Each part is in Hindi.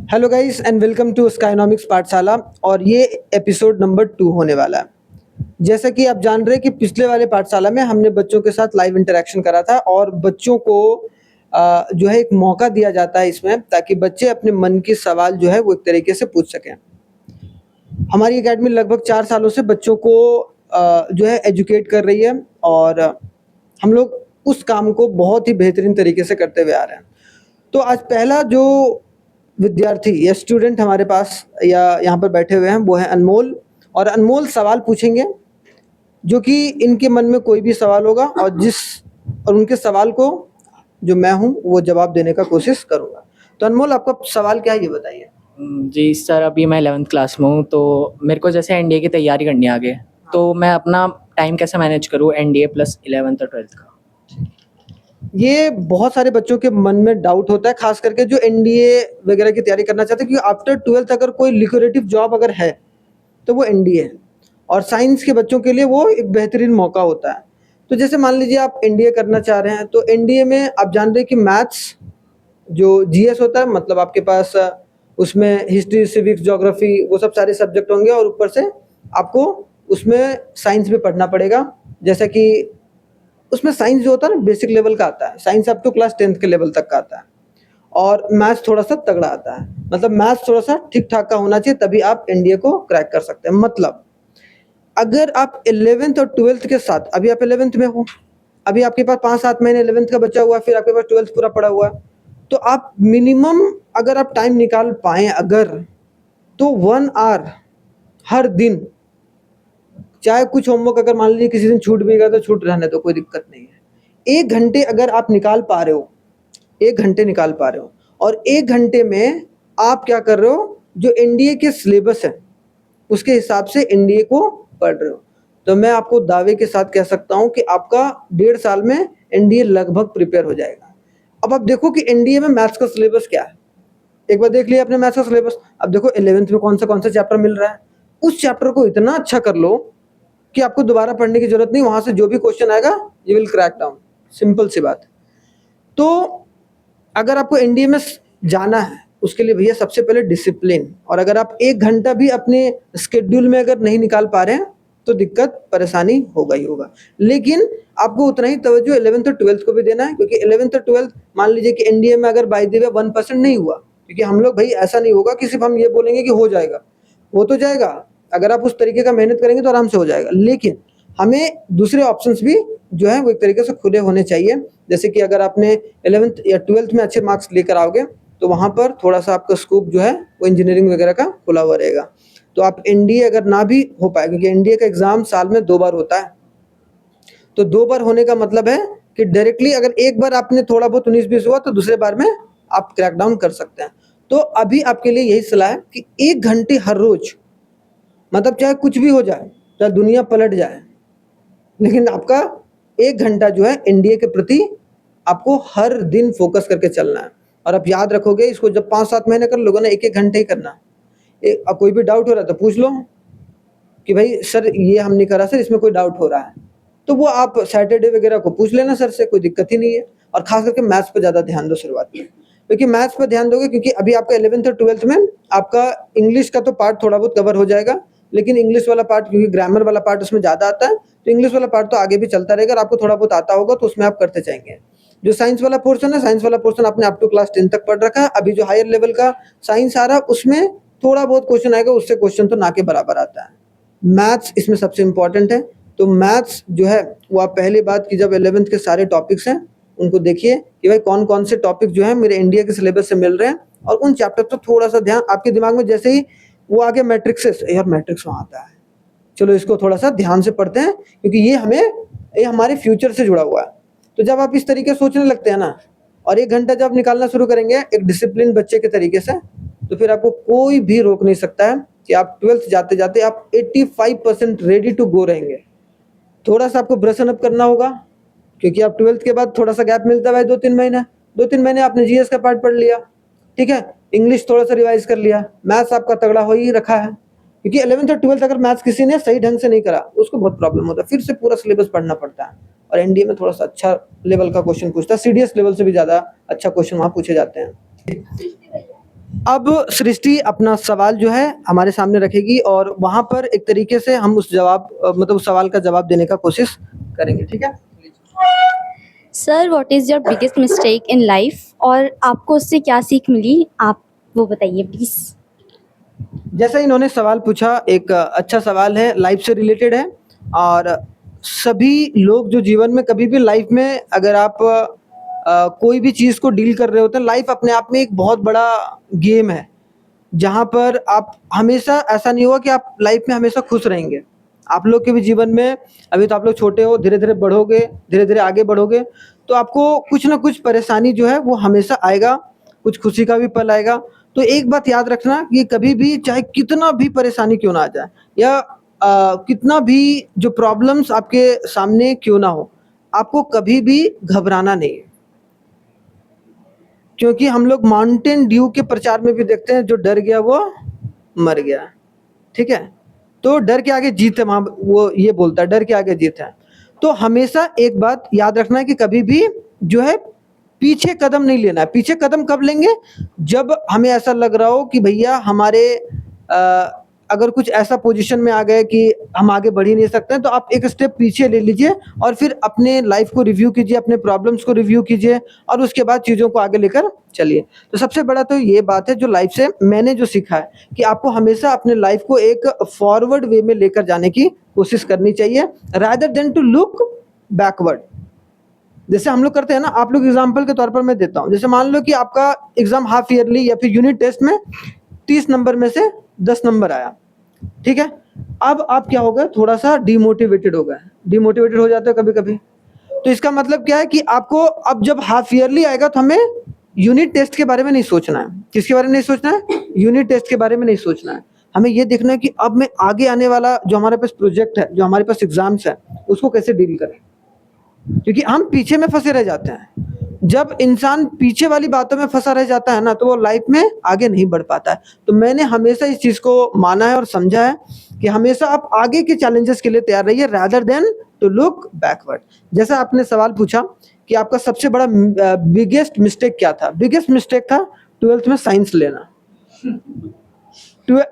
Hello guys and welcome to Skynomics Pathshala. और ये एपिसोड नंबर 2 होने वाला है। जैसा कि आप जान रहे हैं कि पिछले वाले पाठशाला में हमने बच्चों के साथ लाइव इंटरेक्शन करा था और बच्चों को जो है एक मौका दिया जाता है इसमें, ताकि बच्चे अपने मन की सवाल जो है वो एक तरीके से पूछ सकें। हमारी एकेडमी लगभग 4 सालों से बच्चों को जो है एजुकेट कर रही है और हम लोग उस काम को बहुत ही बेहतरीन तरीके से करते हुए आ रहे हैं। तो आज पहला जो विद्यार्थी या स्टूडेंट हमारे पास या यहाँ पर बैठे हुए हैं वो है अनमोल। और अनमोल सवाल पूछेंगे जो कि इनके मन में कोई भी सवाल होगा और उनके सवाल को जो मैं हूँ वो जवाब देने का कोशिश करूँगा। तो अनमोल, आपका सवाल क्या है ये बताइए। जी सर, अभी मैं 11th क्लास में हूँ, तो मेरे को जैसे एनडीए की तैयारी करनी है आगे, तो मैं अपना टाइम कैसे मैनेज करूँ एनडीए प्लस 11th और 12th का। ये बहुत सारे बच्चों के मन में डाउट होता है, खास करके जो एनडीए वगैरह की तैयारी करना चाहते हैं, क्योंकि आफ्टर 12th अगर कोई लिक्रेटिव जॉब अगर है तो वो एनडीए है। और साइंस के बच्चों के लिए वो एक बेहतरीन मौका होता है। तो जैसे मान लीजिए आप एनडीए करना चाह रहे हैं, तो एनडीए में आप जान रहे हैं कि मैथ्स जो जीएस होता है, मतलब आपके पास उसमें हिस्ट्री, सिविक्स, ज्योग्राफी, वो सब सारे सब्जेक्ट होंगे और ऊपर से आपको उसमें साइंस भी पढ़ना पड़ेगा। जैसा कि उसमें साइंस जो होता है ना बेसिक लेवल का आता है, science up to class 10th के लेवल तक का आता है। और मैथ्स थोड़ा सा तगड़ा आता है, मतलब मैथ्स थोड़ा सा ठीक ठाक का होना चाहिए, तभी आप एनडीए को क्रैक कर सकते हैं। मतलब अगर आप 11th और 12th के साथ, अभी आप 11th में हो, अभी आपके पास 5-7 महीने 11th का बचा हुआ है, फिर आपके पास 12th पूरा पड़ा हुआ है, तो आप मिनिमम अगर आप टाइम निकाल पाए अगर, तो 1 आवर हर दिन, चाहे कुछ होमवर्क अगर मान लीजिए किसी दिन छूट भी गया तो छूट रहने दो, कोई दिक्कत नहीं है। 1 घंटे अगर आप निकाल पा रहे हो, 1 घंटे निकाल पा रहे हो, और 1 घंटे में आप क्या कर रहे हो, जो एनडीए के सिलेबस है उसके हिसाब से एनडीए को पढ़ रहे हो, तो मैं आपको दावे के साथ कह सकता हूं कि आपका 1.5 साल में एनडीए लगभग प्रिपेयर हो जाएगा। अब आप देखो कि एनडीए में मैथ्स का सिलेबस क्या है। एक बार देख लिया आपने मैथ्स का सिलेबस, अब देखो 11th में कौन सा चैप्टर मिल रहा है, उस चैप्टर को इतना अच्छा कर लो कि आपको दोबारा पढ़ने की जरूरत नहीं, वहां से जो भी क्वेश्चन आएगा you will crack down. Simple सी बात। तो अगर आपको एनडीए में जाना है, उसके लिए भैया सबसे पहले डिसिप्लिन। और अगर आप 1 घंटा भी अपने स्केड्यूल में अगर नहीं निकाल पा रहे हैं तो दिक्कत परेशानी होगा ही होगा। लेकिन आपको उतना ही तवज्जो 11th और 12th को भी देना है, क्योंकि 11th और 12th मान लीजिए कि एनडीए में अगर बाय द वे 1% नहीं हुआ, क्योंकि हम लोग भाई ऐसा नहीं होगा कि सिर्फ हम ये बोलेंगे कि हो जाएगा, वो तो जाएगा। अगर आप उस तरीके का मेहनत करेंगे तो आराम से हो जाएगा, लेकिन हमें दूसरे ऑप्शंस भी जो है वो एक तरीके से खुले होने चाहिए। जैसे कि अगर आपने 11th या 12th में अच्छे मार्क्स लेकर आओगे तो वहाँ पर थोड़ा सा आपका स्कोप जो है वो इंजीनियरिंग वगैरह का खुला हुआ रहेगा। तो आप एनडीए अगर ना भी हो पाए, क्योंकि एनडीए का एग्जाम साल में 2 बार होता है, तो 2 बार होने का मतलब है कि डायरेक्टली अगर एक बार आपने थोड़ा बहुत 19-20 हुआ तो दूसरे बार में आप क्रैक डाउन कर सकते हैं। तो अभी आपके लिए यही सलाह है कि 1 घंटे हर रोज, मतलब चाहे कुछ भी हो जाए, चाहे दुनिया पलट जाए, लेकिन आपका 1 घंटा जो है एनडीए के प्रति आपको हर दिन फोकस करके चलना है। और आप याद रखोगे इसको, जब 5-7 महीने कर लोगे ना, 1-1 घंटे ही करना है। अब कोई भी डाउट हो रहा है तो पूछ लो कि भाई सर ये हम नहीं करा सर, इसमें कोई डाउट हो रहा है, तो वो आप सैटरडे वगैरह को पूछ लेना सर से, कोई दिक्कत ही नहीं है। और खास करके मैथ्स पर ज़्यादा ध्यान दो शुरुआत में, क्योंकि मैथ्स पर ध्यान दोगे, क्योंकि अभी आपका 11th और 12th में आपका इंग्लिश का तो पार्ट थोड़ा बहुत कवर हो जाएगा, लेकिन इंग्लिश वाला पार्ट, क्योंकि ग्रामर वाला पार्ट उसमें ज़्यादा आता है, तो इंग्लिश वाला पार्ट तो आगे भी चलता रहेगा और आपको थोड़ा बहुत आता होगा तो उसमें आप करते जाएंगे। जो साइंस वाला पोर्शन है, साइंस वाला पोर्शन आपने अप टू क्लास 10 तक पढ़ रखा है। अभी जो हायर लेवल का साइंस आ रहा है उसमें थोड़ा बहुत क्वेश्चन आएगा, उससे क्वेश्चन तो ना के बराबर आता है। मैथ्स इसमें सबसे इंपॉर्टेंट है। तो मैथ्स जो है वो आप पहली बात की जब 11th के सारे टॉपिक्स हैं उनको देखिए कि भाई कौन कौन से टॉपिक जो है मेरे इंडिया के सिलेबस से मिल रहे हैं, और उन चैप्टर पर थोड़ा सा ध्यान आपके दिमाग में, जैसे ही वो आगे मैट्रिक्स, यार मैट्रिक्स वहाँ आता है, चलो इसको थोड़ा सा ध्यान से पढ़ते हैं, क्योंकि ये हमारे फ्यूचर से जुड़ा हुआ है। तो जब आप इस तरीके से सोचने लगते हैं ना, और 1 घंटा जब निकालना शुरू करेंगे एक डिसिप्लिन बच्चे के तरीके से, तो फिर आपको कोई भी रोक नहीं सकता है कि आप 12th जाते जाते आप 85% रेडी टू गो रहेंगे। थोड़ा सा आपको ब्रशन अप करना होगा, क्योंकि आप 12th के बाद थोड़ा सा गैप मिलता है 2-3 महीना, 2-3 महीने आपने जीएस का पार्ट पढ़ लिया, ठीक है, इंग्लिश थोड़ा सा रिवाइज कर लिया, मैथ्स आपका तगड़ा हो ही रखा है। क्योंकि 11th और 12th अगर मैथ्स किसी ने सही ढंग से नहीं करा उसको बहुत प्रॉब्लम होता है, फिर से पूरा सिलेबस पढ़ना पड़ता है। और एनडीए में थोड़ा सा अच्छा लेवल का क्वेश्चन पूछता है, सीडीएस लेवल से भी ज़्यादा अच्छा क्वेश्चन वहाँ पूछे जाते हैं। अब सृष्टि अपना सवाल जो है हमारे सामने रखेगी और वहाँ पर एक तरीके से हम उस मतलब उस सवाल का जवाब देने का कोशिश करेंगे, ठीक है? Sir, what is your biggest mistake in life और आपको उससे क्या सीख मिली, आप वो बताइए प्लीज़। जैसा इन्होंने सवाल पूछा, एक अच्छा सवाल है, लाइफ से रिलेटेड है और सभी लोग जो जीवन में कभी भी लाइफ में अगर आप कोई भी चीज़ को डील कर रहे होते हैं, लाइफ अपने आप में एक बहुत बड़ा गेम है, जहाँ पर आप हमेशा ऐसा नहीं होगा कि आप लाइफ में हमेशा खुश रहेंगे। आप लोग के भी जीवन में अभी तो आप लोग छोटे हो, धीरे-धीरे बढ़ोगे, धीरे-धीरे आगे बढ़ोगे, तो आपको कुछ न कुछ परेशानी जो है वो हमेशा आएगा, कुछ खुशी का भी पल आएगा। तो एक बात याद रखना कि कभी भी चाहे कितना भी परेशानी क्यों ना आ जाए या कितना भी जो प्रॉब्लम्स आपके सामने क्यों ना हो, आपको कभी भी घबराना नहीं है। क्योंकि हम लोग माउंटेन ड्यू के प्रचार में भी देखते हैं, जो डर गया वो मर गया, ठीक है? तो डर के आगे जीत है, वहाँ वो ये बोलता है, डर के आगे जीत है। तो हमेशा एक बात याद रखना है कि कभी भी जो है पीछे कदम नहीं लेना है। पीछे कदम कब लेंगे? जब हमें ऐसा लग रहा हो कि भैया हमारे अगर कुछ ऐसा पोजीशन में आ गए कि हम आगे बढ़ ही नहीं सकते हैं, तो आप एक स्टेप पीछे ले लीजिए और फिर अपने लाइफ को रिव्यू कीजिए, अपने प्रॉब्लम्स को रिव्यू कीजिए और उसके बाद चीज़ों को आगे लेकर चलिए। तो सबसे बड़ा तो ये बात है जो लाइफ से मैंने जो सीखा है कि आपको हमेशा अपने लाइफ को एक फॉरवर्ड वे में लेकर जाने की कोशिश करनी चाहिए, rather than to look backward. जैसे हम लोग करते हैं ना, आप लोग एग्जाम्पल के तौर पर मैं देता हूँ, जैसे मान लो कि आपका एग्जाम हाफ ईयरली या फिर यूनिट टेस्ट में 30 नंबर में से 10 नंबर आया, ठीक है? अब आप क्या हो गए, थोड़ा सा डिमोटिवेटेड हो गए, डिमोटिवेटेड हो जाते हो कभी कभी। तो इसका मतलब क्या है कि आपको अब जब हाफ ईयरली आएगा तो हमें यूनिट टेस्ट के बारे में नहीं सोचना है। किसके बारे में नहीं सोचना है? यूनिट टेस्ट के बारे में नहीं सोचना है। हमें ये देखना है कि अब मैं आगे आने वाला जो हमारे पास प्रोजेक्ट है, जो हमारे पास एग्जाम्स है, उसको कैसे डील करें, क्योंकि हम पीछे में फंसे रह जाते हैं। जब इंसान पीछे वाली बातों में फंसा रह जाता है ना, तो वो लाइफ में आगे नहीं बढ़ पाता है। तो मैंने हमेशा इस चीज़ को माना है और समझा है कि हमेशा आप आगे के चैलेंजेस के लिए तैयार रहिए, rather than to look backward. जैसा आपने सवाल पूछा कि आपका सबसे बड़ा बिगेस्ट मिस्टेक क्या था? बिगेस्ट मिस्टेक था 12th में साइंस लेना।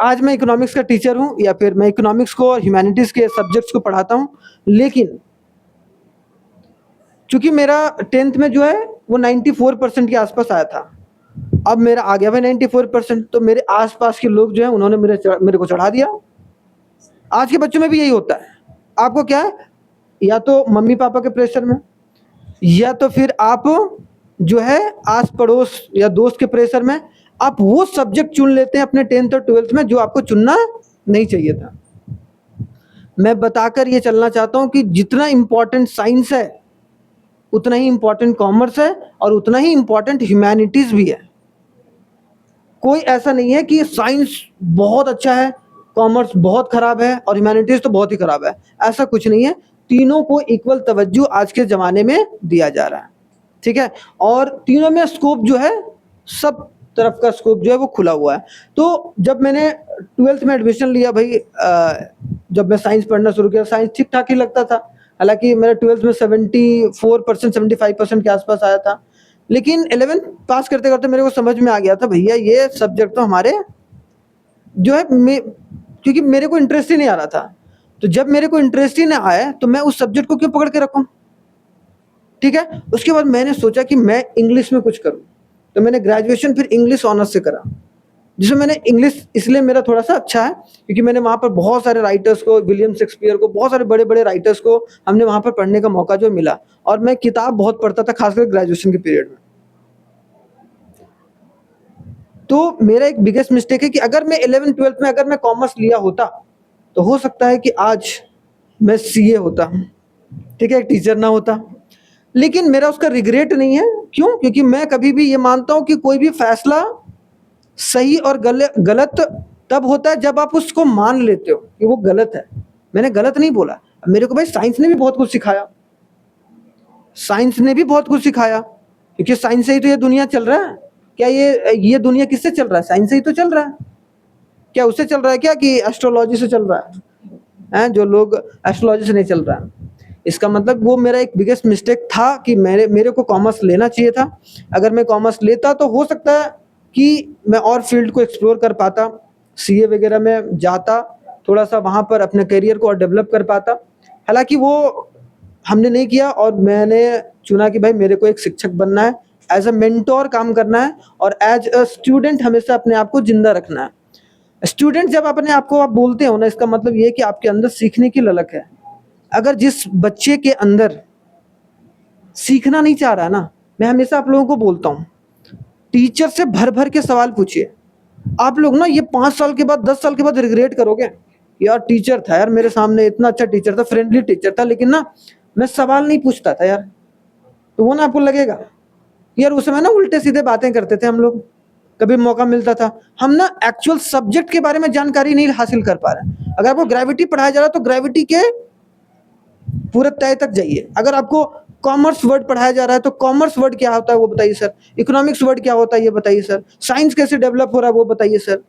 आज मैं इकोनॉमिक्स का टीचर हूँ या फिर मैं इकोनॉमिक्स को और ह्यूमैनिटीज़ के सब्जेक्ट्स को पढ़ाता हूँ, लेकिन चूंकि मेरा 10th में जो है वो 94% के आसपास आया था। अब मेरा आ गया भाई 94%, तो मेरे आसपास के लोग जो है उन्होंने मेरे को चढ़ा दिया। आज के बच्चों में भी यही होता है। आपको क्या है, या तो मम्मी पापा के प्रेशर में, या तो फिर आप जो है आस पड़ोस या दोस्त के प्रेशर में आप वो सब्जेक्ट चुन लेते हैं अपने 10th और 12th में जो आपको चुनना नहीं चाहिए था। मैं बताकर ये चलना चाहता हूँ कि जितना इम्पोर्टेंट साइंस है उतना ही इम्पोर्टेंट कॉमर्स है और उतना ही इम्पोर्टेंट ह्यूमैनिटीज़ भी है। कोई ऐसा नहीं है कि साइंस बहुत अच्छा है, कॉमर्स बहुत खराब है और ह्यूमैनिटीज़ तो बहुत ही खराब है, ऐसा कुछ नहीं है। तीनों को इक्वल तवज्जो आज के ज़माने में दिया जा रहा है, ठीक है? और तीनों में स्कोप जो है, सब तरफ का स्कोप जो है वो खुला हुआ है। तो जब मैंने 12th में एडमिशन लिया भाई, जब मैं साइंस पढ़ना शुरू किया, साइंस ठीक ठाक ही लगता था। हालांकि मेरा 12th में 74% 75% के आसपास आया था, लेकिन 11th पास करते करते मेरे को समझ में आ गया था भैया ये सब्जेक्ट तो हमारे जो है क्योंकि मेरे को इंटरेस्ट ही नहीं आ रहा था। तो जब मेरे को इंटरेस्ट ही ना आए तो मैं उस सब्जेक्ट को क्यों पकड़ के रखूं, ठीक है? उसके बाद मैंने सोचा कि मैं इंग्लिश में कुछ करूं, तो मैंने ग्रेजुएशन फिर इंग्लिश ऑनर्स से करा, जिसमें मैंने इंग्लिश इसलिए मेरा थोड़ा सा अच्छा है क्योंकि मैंने वहाँ पर बहुत सारे राइटर्स को, विलियम शेक्सपियर को, बहुत सारे बड़े बड़े राइटर्स को हमने वहाँ पर पढ़ने का मौका जो मिला, और मैं किताब बहुत पढ़ता था खासकर ग्रेजुएशन के पीरियड में। तो मेरा एक बिगेस्ट मिस्टेक है कि अगर मैं 11th 12th में अगर मैं कॉमर्स लिया होता तो हो सकता है कि आज मैं सीए होता, ठीक है, एक टीचर ना होता। लेकिन मेरा उसका रिग्रेट नहीं है। क्यों? क्योंकि मैं कभी भी ये मानता हूँ कि कोई भी फैसला सही और गलत तब होता है जब आप उसको मान लेते हो कि वो गलत है। मैंने गलत नहीं बोला। मेरे को भाई साइंस ने भी बहुत कुछ सिखाया, साइंस ने भी बहुत कुछ सिखाया, क्योंकि साइंस से ही तो ये दुनिया चल रहा है। क्या ये दुनिया किससे चल रहा है? साइंस से ही तो चल रहा है। क्या उससे चल रहा है क्या कि एस्ट्रोलॉजी से चल रहा है? जो लोग एस्ट्रोलॉजी से नहीं चल रहा है। इसका मतलब वो मेरा एक बिगेस्ट मिस्टेक था कि मेरे को कॉमर्स लेना चाहिए था। अगर मैं कॉमर्स लेता तो हो सकता है कि मैं और फील्ड को एक्सप्लोर कर पाता, सीए वगैरह में जाता, थोड़ा सा वहाँ पर अपने करियर को और डेवलप कर पाता। हालांकि वो हमने नहीं किया और मैंने चुना कि भाई मेरे को एक शिक्षक बनना है, एज अ मेंटोर काम करना है और एज अ स्टूडेंट हमेशा अपने आप को जिंदा रखना है। स्टूडेंट जब अपने आप को आप बोलते हो ना, इसका मतलब ये है कि आपके अंदर सीखने की ललक है। अगर जिस बच्चे के अंदर सीखना नहीं चाह रहा है ना, मैं हमेशा आप लोगों को बोलता हूँ, टीचर से भर भर के सवाल पूछिए। आप लोग ना ये 5 साल के बाद 10 साल के बाद रिग्रेट करोगे, यार टीचर था यार मेरे सामने, इतना अच्छा टीचर था, फ्रेंडली टीचर था, लेकिन ना मैं सवाल नहीं पूछता था यार। तो वो ना आपको लगेगा यार उस समय ना उल्टे सीधे बातें करते थे हम लोग, कभी मौका मिलता था हम ना एक्चुअल सब्जेक्ट के बारे में जानकारी नहीं हासिल कर पा रहे। अगर आपको ग्रेविटी पढ़ाया जा रहा है तो ग्रेविटी के पूरे तय तक जाइए। अगर आपको कॉमर्स वर्ड पढ़ाया जा रहा है तो कॉमर्स वर्ड क्या होता है वो बताइए सर, इकोनॉमिक्स वर्ड क्या होता है ये बताइए सर, साइंस कैसे डेवलप हो रहा है वो बताइए सर,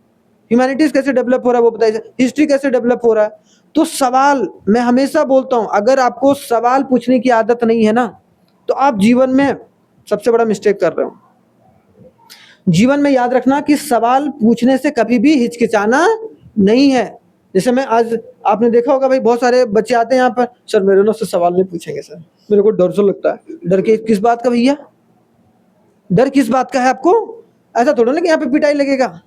ह्यूमैनिटीज कैसे डेवलप हो रहा है वो बताइए सर, हिस्ट्री कैसे डेवलप हो रहा है। तो सवाल, मैं हमेशा बोलता हूं, अगर आपको सवाल पूछने की आदत नहीं है ना, तो आप जीवन में सबसे बड़ा मिस्टेक कर रहे हो। जीवन में याद रखना कि सवाल पूछने से कभी भी हिचकिचाना नहीं है। जैसे मैं आज, आपने देखा होगा भाई बहुत सारे बच्चे आते हैं यहाँ पर, सर मेरे ना से सवाल नहीं पूछेंगे सर, मेरे को डर सा लगता है। डर के किस बात का भैया, डर किस बात का है आपको? ऐसा थोड़ा ना कि यहाँ पे पिटाई लगेगा,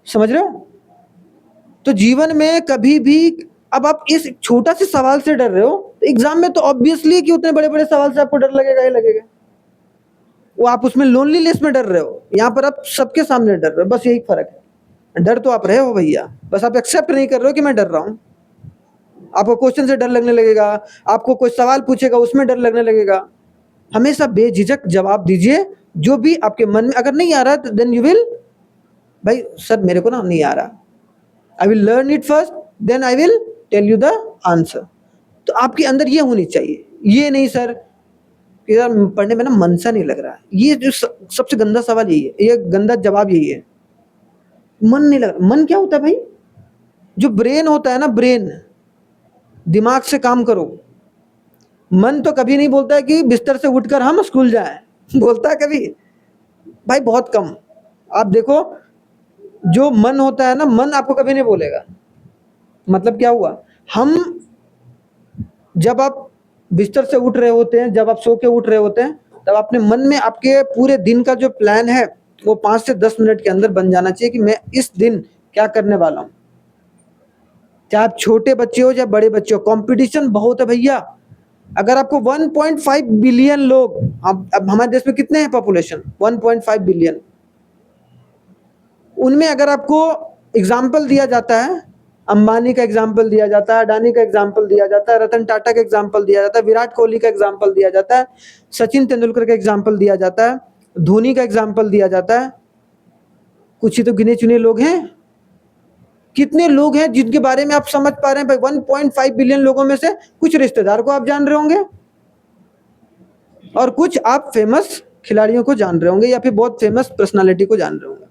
समझ रहे हो? तो जीवन में कभी भी, अब आप इस छोटा से सवाल से डर रहे हो, तो एग्जाम में तो ऑब्वियसली कि उतने बड़े बड़े सवाल से आपको डर लगेगा ही लगेगा। वो आप उसमें लोनलीनेस में डर रहे हो, यहाँ पर आप सबके सामने डर रहे हो, बस यही फर्क है। डर तो आप रहे हो भैया, बस आप एक्सेप्ट नहीं कर रहे हो कि मैं डर रहा हूँ। आपको क्वेश्चन से डर लगने लगेगा, आपको कोई सवाल पूछेगा उसमें डर लगने लगेगा। हमेशा बेझिझक जवाब दीजिए जो भी आपके मन में, अगर नहीं आ रहा है देन यू विल, भाई सर मेरे को ना नहीं आ रहा, I will learn it first then I will tell you the answer. तो आपके अंदर ये होनी चाहिए, ये नहीं सर यार पढ़ने में ना मन सा नहीं लग रहा है। ये जो सबसे गंदा सवाल यही है, ये गंदा जवाब यही है, मन नहीं लग रहा। मन क्या होता है भाई? जो ब्रेन होता है ना, ब्रेन, दिमाग से काम करो। मन तो कभी नहीं बोलता है कि बिस्तर से उठकर हम स्कूल जाएं, बोलता है कभी? भाई बहुत कम। आप देखो जो मन होता है ना, मन आपको कभी नहीं बोलेगा। मतलब क्या हुआ, हम जब आप बिस्तर से उठ रहे होते हैं, जब आप सो के उठ रहे होते हैं, तब अपने मन में आपके पूरे दिन का जो प्लान है वो 5 से 10 मिनट के अंदर बन जाना चाहिए कि मैं इस दिन क्या करने वाला हूँ। चाहे आप छोटे बच्चे हो या बड़े बच्चे हो, कंपटीशन बहुत है भैया। अगर आपको 1.5 बिलियन लोग, अब हमारे देश में कितने हैं पॉपुलेशन? 1.5 बिलियन। उनमें अगर आपको एग्जाम्पल दिया जाता है, अंबानी का एग्जाम्पल दिया जाता है, अडानी का एग्जाम्पल दिया जाता है, रतन टाटा का एग्जाम्पल दिया जाता है, विराट कोहली का एग्जाम्पल दिया जाता है, सचिन तेंदुलकर का एग्जाम्पल दिया जाता है, धोनी का एग्जाम्पल दिया जाता है, कुछ ही तो गिने चुने लोग हैं। कितने लोग हैं जिनके बारे में आप समझ पा रहे हैं? भाई 1.5 बिलियन लोगों में से कुछ रिश्तेदार को आप जान रहे होंगे और कुछ आप फेमस खिलाड़ियों को जान रहे होंगे या फिर बहुत फेमस पर्सनालिटी को जान रहे होंगे।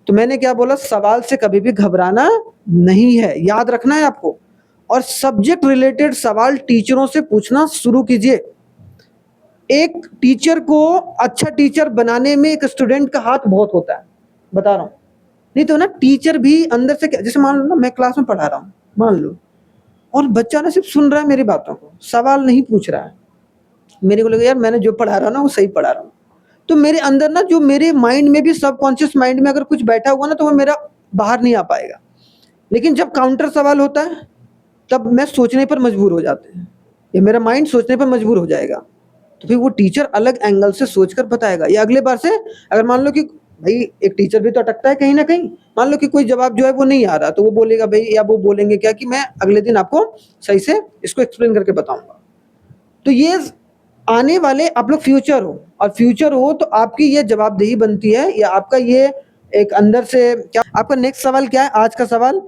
तो मैंने क्या बोला, सवाल से कभी भी घबराना नहीं है, याद रखना है आपको। और सब्जेक्ट रिलेटेड सवाल टीचरों से पूछना शुरू कीजिए। एक टीचर को अच्छा टीचर बनाने में एक स्टूडेंट का हाथ बहुत होता है, बता रहा हूँ। नहीं तो ना टीचर भी अंदर से, जैसे मान लो ना मैं क्लास में पढ़ा रहा हूँ, मान लो, और बच्चा ना सिर्फ सुन रहा है मेरी बातों को, सवाल नहीं पूछ रहा है। मेरे को लगा यार मैंने जो पढ़ा रहा हूँ ना वो सही पढ़ा रहा हूँ, तो मेरे अंदर ना, जो मेरे माइंड में भी, सबकॉन्शियस माइंड में अगर कुछ बैठा हुआ ना, तो वो मेरा बाहर नहीं आ पाएगा। लेकिन जब काउंटर सवाल होता है तब मैं सोचने पर मजबूर हो जाते हैं, या मेरा माइंड सोचने पर मजबूर हो जाएगा। तो फिर वो टीचर अलग एंगल से सोचकर बताएगा, या अगले बार से अगर मान लो कि भाई एक टीचर भी तो अटकता है कहीं ना कहीं, मान लो कि कोई जवाब जो है वो नहीं आ रहा, तो वो बोलेगा भाई, या वो बोलेंगे क्या कि मैं अगले दिन आपको सही से इसको एक्सप्लेन करके बताऊंगा। तो ये आने वाले आप लोग फ्यूचर हो, और फ्यूचर हो तो आपकी ये जवाबदेही बनती है, या आपका ये एक अंदर से क्या। आपका नेक्स्ट सवाल क्या है? आज का सवाल,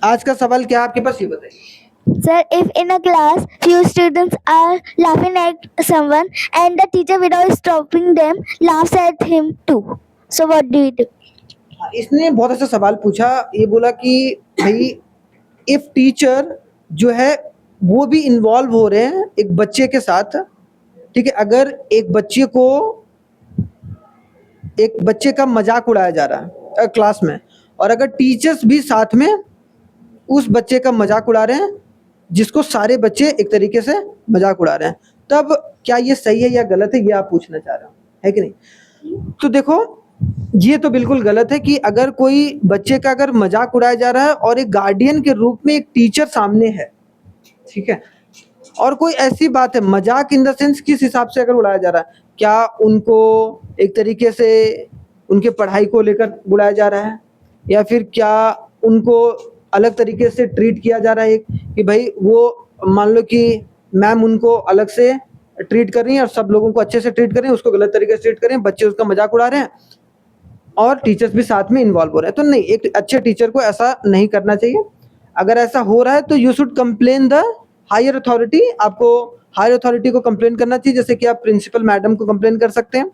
आज का सवाल क्या है आपके पास, ये बताइए। Sir, if in a class few students are laughing at someone and the teacher without stopping them laughs at him too, so what do you do? इसने बहुत अच्छा सवाल पूछा। ये बोला कि भाई इफ टीचर जो है वो भी इन्वॉल्व हो रहे हैं एक बच्चे के साथ, ठीक है, अगर एक बच्चे को एक बच्चे का मजाक उड़ाया जा रहा है क्लास में, और अगर टीचर्स भी साथ में उस बच्चे का मजाक उड़ा रहे हैं जिसको सारे बच्चे एक तरीके से मजाक उड़ा रहे हैं, तब क्या ये सही है या गलत है, ये आप पूछना चाह रहे हो, है कि नहीं? तो देखो, ये तो बिल्कुल गलत है कि अगर कोई बच्चे का अगर मजाक उड़ाया जा रहा है और एक गार्डियन के रूप में एक टीचर सामने है, ठीक है, और कोई ऐसी बात है, मजाक इन द सेंस किस हिसाब से अगर उड़ाया जा रहा है, क्या उनको एक तरीके से उनके पढ़ाई को लेकर बुलाया जा रहा है, या फिर क्या उनको अलग तरीके से ट्रीट किया जा रहा है कि भाई वो मान लो कि मैम उनको अलग से ट्रीट कर रही हैं और सब लोगों को अच्छे से ट्रीट कर रही हैं, उसको गलत तरीके से ट्रीट कर रहे हैं, बच्चे उसका मजाक उड़ा रहे हैं और टीचर्स भी साथ में इन्वॉल्व हो रहे हैं। तो नहीं, एक अच्छे टीचर को ऐसा नहीं करना चाहिए। अगर ऐसा हो रहा है तो you should complain the higher authority. आपको हायर अथॉरिटी को कंप्लेन करना चाहिए, जैसे कि आप प्रिंसिपल मैडम को कंप्लेन कर सकते हैं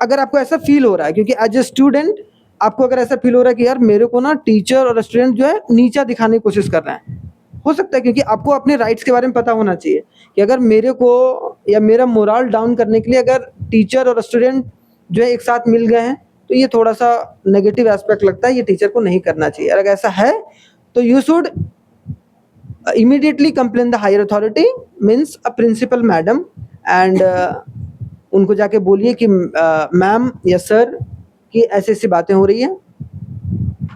अगर आपको ऐसा फील हो रहा है, क्योंकि एज ए स्टूडेंट आपको अगर ऐसा फील हो रहा है कि यार मेरे को ना टीचर और स्टूडेंट जो है नीचा दिखाने की कोशिश कर रहे हैं, हो सकता है, क्योंकि आपको अपने राइट्स के बारे में पता होना चाहिए कि अगर मेरे को या मेरा मोरल डाउन करने के लिए अगर टीचर और स्टूडेंट जो है एक साथ मिल गए हैं, तो ये थोड़ा सा नेगेटिव एस्पेक्ट लगता है, ये टीचर को नहीं करना चाहिए। अगर ऐसा है तो you should immediately complain the higher authority, means a principal madam, and उनको जाके बोलिए कि मैम या सर कि ऐसी ऐसी बातें हो रही हैं।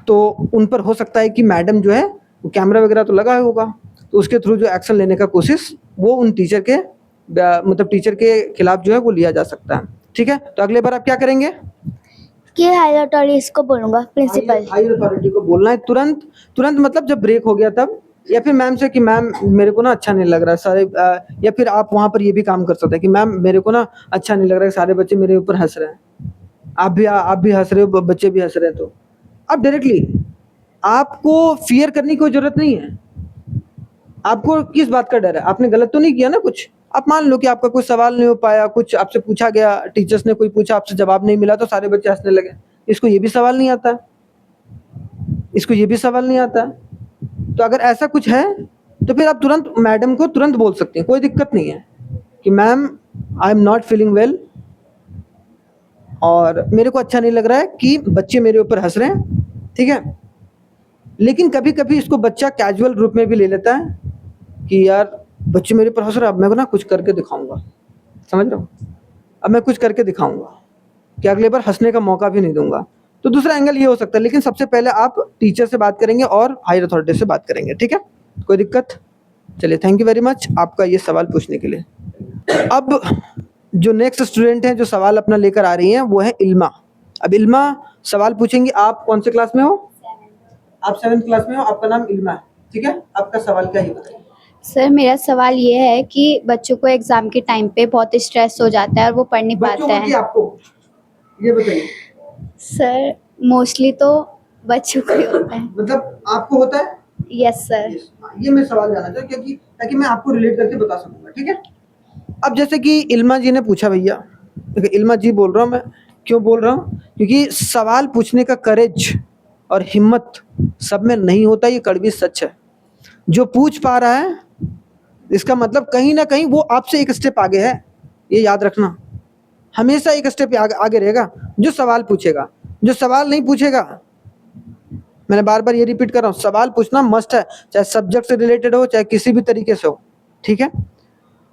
तो उन पर हो सकता है कि मैडम जो है वो कैमरा वगैरह तो लगा होगा, तो उसके थ्रू जो एक्शन लेने का कोशिश वो उन टीचर के मतलब टीचर के खिलाफ जो है वो लिया जा सकता है। ठीक है, तो अगले बार आप क्या करेंगे कि हायर अथॉरिटी को बोलूंगा, प्रिंसिपल। हायर अथॉरिटी को बोलना है तुरंत, तुरंत मतलब जब ब्रेक हो गया तब, या फिर मैम से कि मैम मेरे को ना अच्छा नहीं लग रहा है सारे, या फिर आप वहाँ पर ये भी काम कर सकते हैं कि मैम मेरे को ना अच्छा नहीं लग रहा है, सारे बच्चे मेरे ऊपर हंस रहे हैं, आप भी हंस रहे हो, बच्चे भी हंस रहे हैं। तो आप डायरेक्टली, आपको फियर करने की कोई जरूरत नहीं है। आपको किस बात का डर है? आपने गलत तो नहीं किया ना कुछ। आप मान लो कि आपका कोई सवाल नहीं हो पाया, कुछ आपसे पूछा गया, टीचर्स ने कोई पूछा, आपसे जवाब नहीं मिला, तो सारे बच्चे हंसने लगे, इसको ये भी सवाल नहीं आता, इसको ये भी सवाल नहीं आता। तो अगर ऐसा कुछ है तो फिर आप तुरंत मैडम को तुरंत बोल सकते हैं, कोई दिक्कत नहीं है कि ma'am I am not feeling well और मेरे को अच्छा नहीं लग रहा है कि बच्चे मेरे ऊपर हंस रहे हैं, ठीक है। लेकिन कभी कभी इसको बच्चा कैजुअल रूप में भी ले लेता है कि यार बच्चे मेरे ऊपर हंस रहे हैं, अब मैं ना कुछ करके दिखाऊंगा, समझ रहे हो, अब मैं कुछ करके दिखाऊंगा कि अगले बार हंसने का मौका भी नहीं दूंगा। तो दूसरा एंगल ये हो सकता है, लेकिन सबसे पहले आप टीचर से बात करेंगे और हायर अथॉरिटी से बात करेंगे, ठीक है, कोई दिक्कत। चलिए, थैंक यू वेरी मच आपका ये सवाल पूछने के लिए। अब जो नेक्स्ट स्टूडेंट हैं जो सवाल अपना लेकर आ रही हैं वो है इल्मा। अब इल्मा सवाल पूछेंगी। आप कौन से क्लास में हो? आप 7th क्लास में हो, आपका नाम इल्मा है, ठीक है। आपका सवाल क्या है बताइए। सर मेरा सवाल ये है कि बच्चों को एग्जाम के टाइम पे बहुत स्ट्रेस हो जाता है और वो पढ़ नहीं बच्चों पाते को कि हैं। आपको ये बताइए। सर मोस्टली तो बच्चों को ही होता है। मतलब आपको होता है? Yes sir. ये मैं सवाल जानना चाहता हूँ क्योंकि ताकि मैं आपको रिलेट करके बता सकूंगा, ठीक है। अब जैसे कि इल्मा जी ने पूछा, भैया देखिए इल्मा जी बोल रहा हूँ मैं, क्यों बोल रहा हूँ, क्योंकि सवाल पूछने का करेज और हिम्मत सब में नहीं होता, ये कड़वी सच है। जो पूछ पा रहा है इसका मतलब कहीं ना कहीं वो आपसे एक स्टेप आगे है, ये याद रखना। हमेशा एक स्टेप आगे रहेगा जो सवाल पूछेगा। जो सवाल नहीं पूछेगा, मैंने बार बार ये रिपीट कर रहा हूँ, सवाल पूछना मस्ट है, चाहे सब्जेक्ट से रिलेटेड हो चाहे किसी भी तरीके से हो, ठीक है।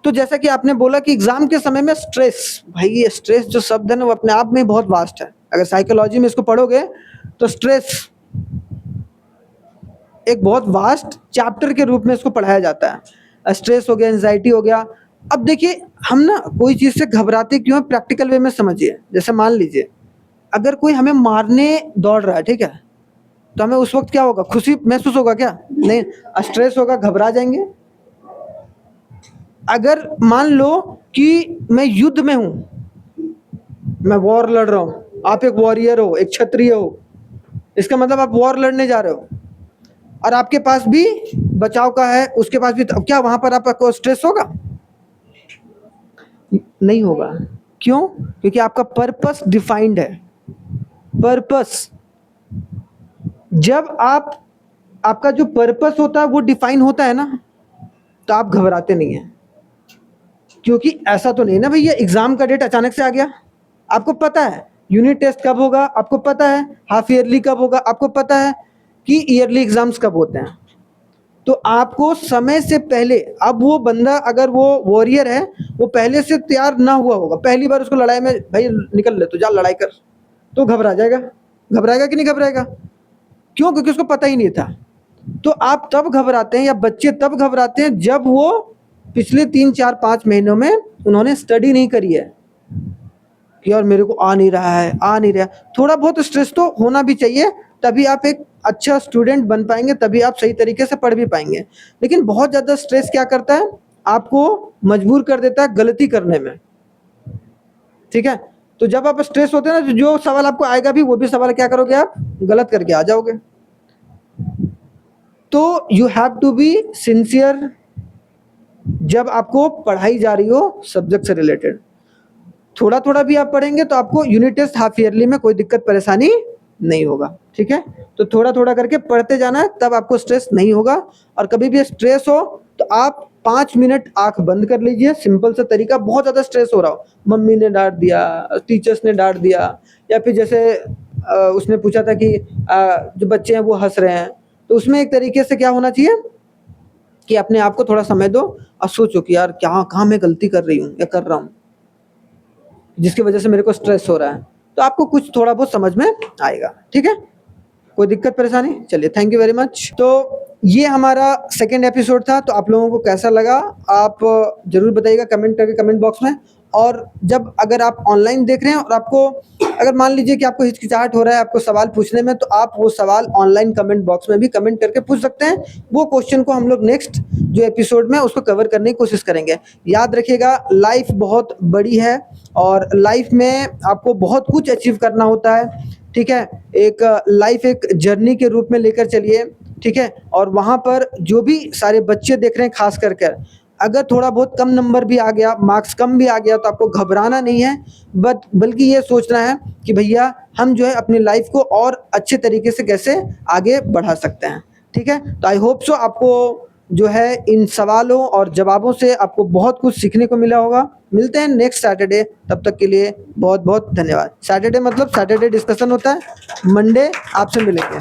तो जैसा कि आपने बोला कि एग्जाम के समय में स्ट्रेस, भाई ये स्ट्रेस जो शब्द है ना वो अपने आप में बहुत वास्ट है। अगर साइकोलॉजी में इसको पढ़ोगे तो स्ट्रेस एक बहुत वास्ट चैप्टर के रूप में इसको पढ़ाया जाता है। स्ट्रेस हो गया, एंजाइटी हो गया। अब देखिए हम ना कोई चीज़ से घबराते क्यों है, प्रैक्टिकल वे में समझिए। जैसे मान लीजिए अगर कोई हमें मारने दौड़ रहा है, ठीक है, तो हमें उस वक्त क्या होगा, खुशी महसूस होगा क्या? नहीं, स्ट्रेस होगा, घबरा जाएंगे। अगर मान लो कि मैं युद्ध में हूं, मैं वॉर लड़ रहा हूं, आप एक वॉरियर हो, एक क्षत्रिय हो, इसका मतलब आप वॉर लड़ने जा रहे हो और आपके पास भी बचाव का है, उसके पास भी, क्या वहां पर आपको स्ट्रेस होगा? नहीं होगा। क्यों? क्योंकि आपका पर्पस डिफाइंड है। पर्पस, जब आपका जो पर्पस होता है वो डिफाइन होता है ना, तो आप घबराते नहीं हैं। क्योंकि ऐसा तो नहीं ना भैया एग्जाम का डेट अचानक से आ गया, आपको पता है यूनिट टेस्ट कब होगा आपको पता है, हाफ ईयरली कब होगा आपको पता है, कि ईयरली एग्जाम्स कब होते हैं। तो आपको समय से पहले, अब वो बंदा अगर वो वॉरियर है, वो पहले से तैयार ना हुआ होगा, पहली बार उसको लड़ाई में भाई निकल ले तो जा लड़ाई कर, तो घबराएगा कि नहीं घबराएगा? क्यों? क्योंकि उसको पता ही नहीं था। तो आप तब घबराते हैं या बच्चे तब घबराते हैं जब वो पिछले 3, 4, 5 महीनों में उन्होंने स्टडी नहीं करी है कि यार मेरे को आ नहीं रहा। थोड़ा बहुत स्ट्रेस तो होना भी चाहिए, तभी आप एक अच्छा स्टूडेंट बन पाएंगे, तभी आप सही तरीके से पढ़ भी पाएंगे। लेकिन बहुत ज़्यादा स्ट्रेस क्या करता है, आपको मजबूर कर देता है गलती करने में, ठीक है? तो जब आप स्ट्रेस होते हैं ना, तो जो सवाल आपको आएगा भी, वो भी सवाल क्या करोगे आप, गलत करके आ जाओगे। तो you have to be sincere जब आपको पढ़ाई जा रही हो सब्जेक्ट से रिलेटेड। थोड़ा थोड़ा भी आप पढ़ेंगे तो आपको यूनिट टेस्ट हाफ ईयरली में कोई दिक्कत परेशानी नहीं होगा, ठीक है? तो थोड़ा थोड़ा करके पढ़ते जाना है, तब आपको स्ट्रेस नहीं होगा। और कभी भी स्ट्रेस हो तो आप 5 मिनट आंख बंद कर लीजिए, सिंपल सा तरीका। बहुत ज़्यादा स्ट्रेस हो रहा हो, मम्मी ने डांट दिया, टीचर्स ने डांट दिया, या फिर जैसे उसने पूछा था कि जो बच्चे हैं वो हंस रहे हैं, तो उसमें एक तरीके से क्या होना चाहिए कि अपने आप को थोड़ा समय दो और सोचो कि यार कहाँ मैं गलती कर रही हूँ या कर रहा हूँ जिसकी वजह से मेरे को स्ट्रेस हो रहा है। तो आपको कुछ थोड़ा बहुत समझ में आएगा, ठीक है? कोई दिक्कत परेशानी? चलिए, थैंक यू वेरी मच। तो ये हमारा सेकेंड एपिसोड था। तो आप लोगों को कैसा लगा आप ज़रूर बताइएगा कमेंट करके, कमेंट बॉक्स में। और जब अगर आप ऑनलाइन देख रहे हैं और आपको अगर मान लीजिए कि आपको हिचकिचाहट हो रहा है आपको सवाल पूछने में, तो आप वो सवाल ऑनलाइन कमेंट बॉक्स में भी कमेंट करके पूछ सकते हैं। वो क्वेश्चन को हम लोग नेक्स्ट जो एपिसोड में उसको कवर करने की कोशिश करेंगे। याद रखिएगा, लाइफ बहुत बड़ी है और लाइफ में आपको बहुत कुछ अचीव करना होता है, ठीक है? एक लाइफ एक जर्नी के रूप में लेकर चलिए, ठीक है? और वहाँ पर जो भी सारे बच्चे देख रहे हैं, खास कर अगर थोड़ा बहुत कम नंबर भी आ गया, मार्क्स कम भी आ गया, तो आपको घबराना नहीं है, बल्कि ये सोचना है कि भैया हम जो है अपनी लाइफ को और अच्छे तरीके से कैसे आगे बढ़ा सकते हैं, ठीक है? तो आई होप सो आपको जो है इन सवालों और जवाबों से आपको बहुत कुछ सीखने को मिला होगा। मिलते हैं नेक्स्ट सैटरडे, तब तक के लिए बहुत बहुत धन्यवाद। सैटरडे मतलब सैटरडे डिस्कशन होता है, मंडे आपसे मिलेंगे।